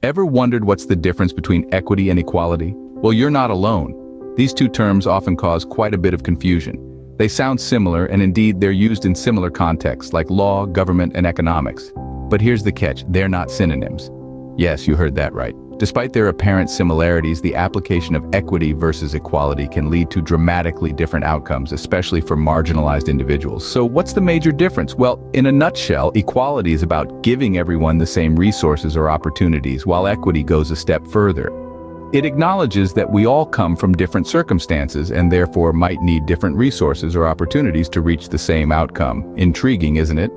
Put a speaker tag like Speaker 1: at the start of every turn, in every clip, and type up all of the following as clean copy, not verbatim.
Speaker 1: Ever wondered what's the difference between equity and equality? Well, you're not alone. These two terms often cause quite a bit of confusion. They sound similar, and indeed they're used in similar contexts like law, government, and economics. But here's the catch, they're not synonyms. Yes, you heard that right. Despite their apparent similarities, the application of equity versus equality can lead to dramatically different outcomes, especially for marginalized individuals. So what's the major difference? Well, in a nutshell, equality is about giving everyone the same resources or opportunities, while equity goes a step further. It acknowledges that we all come from different circumstances and therefore might need different resources or opportunities to reach the same outcome. Intriguing, isn't it?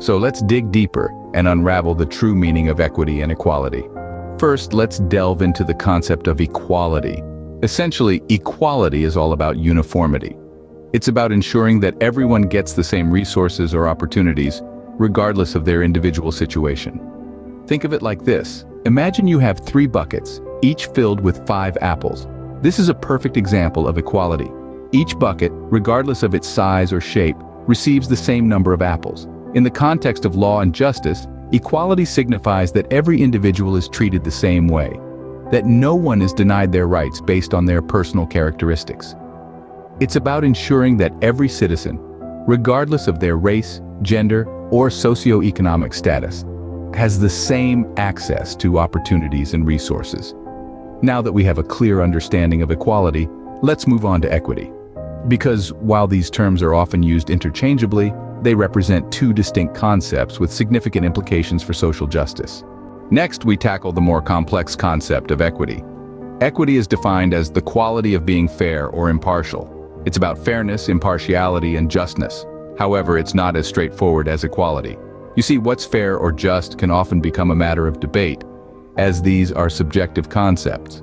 Speaker 1: So let's dig deeper and unravel the true meaning of equity and equality. First, let's delve into the concept of equality. Essentially, equality is all about uniformity. It's about ensuring that everyone gets the same resources or opportunities, regardless of their individual situation. Think of it like this. Imagine you have 3 buckets, each filled with 5 apples. This is a perfect example of equality. Each bucket, regardless of its size or shape, receives the same number of apples. In the context of law and justice, equality signifies that every individual is treated the same way, that no one is denied their rights based on their personal characteristics. It's about ensuring that every citizen, regardless of their race, gender, or socioeconomic status, has the same access to opportunities and resources. Now that we have a clear understanding of equality, let's move on to equity. Because while these terms are often used interchangeably, they represent 2 distinct concepts with significant implications for social justice. Next, we tackle the more complex concept of equity. Equity is defined as the quality of being fair or impartial. It's about fairness, impartiality, and justness. However, it's not as straightforward as equality. You see, what's fair or just can often become a matter of debate, as these are subjective concepts.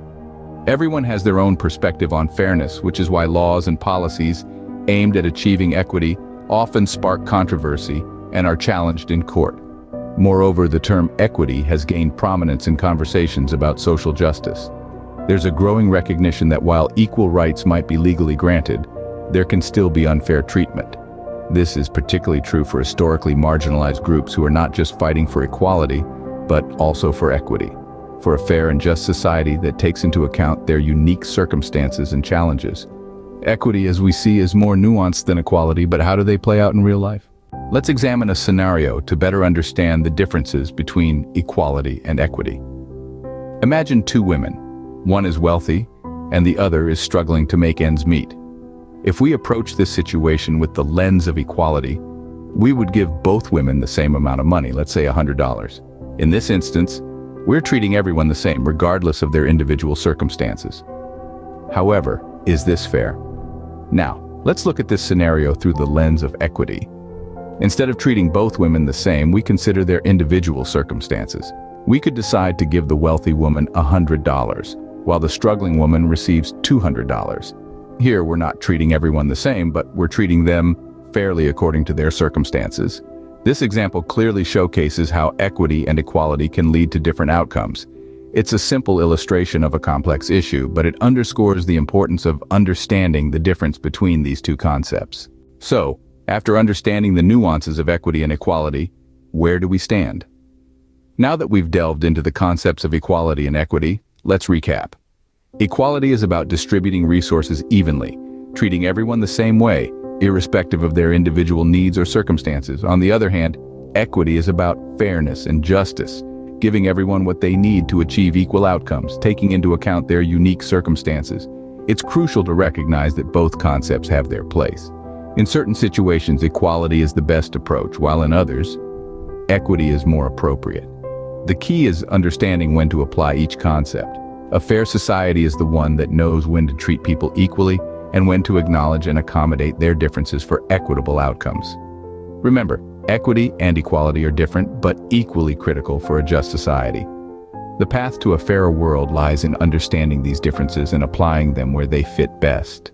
Speaker 1: Everyone has their own perspective on fairness, which is why laws and policies aimed at achieving equity often spark controversy and are challenged in court. Moreover, the term equity has gained prominence in conversations about social justice. There's a growing recognition that while equal rights might be legally granted, there can still be unfair treatment. This is particularly true for historically marginalized groups who are not just fighting for equality, but also for equity, for a fair and just society that takes into account their unique circumstances and challenges. Equity, as we see, is more nuanced than equality, but how do they play out in real life? Let's examine a scenario to better understand the differences between equality and equity. Imagine 2 women. One is wealthy, and the other is struggling to make ends meet. If we approach this situation with the lens of equality, we would give both women the same amount of money, let's say $100. In this instance, we're treating everyone the same, regardless of their individual circumstances. However, is this fair? Now, let's look at this scenario through the lens of equity. Instead of treating both women the same, we consider their individual circumstances. We could decide to give the wealthy woman $100, while the struggling woman receives $200. Here, we're not treating everyone the same, but we're treating them fairly according to their circumstances. This example clearly showcases how equity and equality can lead to different outcomes. It's a simple illustration of a complex issue, but it underscores the importance of understanding the difference between these 2 concepts. So, after understanding the nuances of equity and equality, where do we stand? Now that we've delved into the concepts of equality and equity, let's recap. Equality is about distributing resources evenly, treating everyone the same way, irrespective of their individual needs or circumstances. On the other hand, equity is about fairness and justice, giving everyone what they need to achieve equal outcomes, taking into account their unique circumstances. It's crucial to recognize that both concepts have their place. In certain situations, equality is the best approach, while in others, equity is more appropriate. The key is understanding when to apply each concept. A fair society is the one that knows when to treat people equally and when to acknowledge and accommodate their differences for equitable outcomes. Remember, equity and equality are different but equally critical for a just society. The path to a fairer world lies in understanding these differences and applying them where they fit best.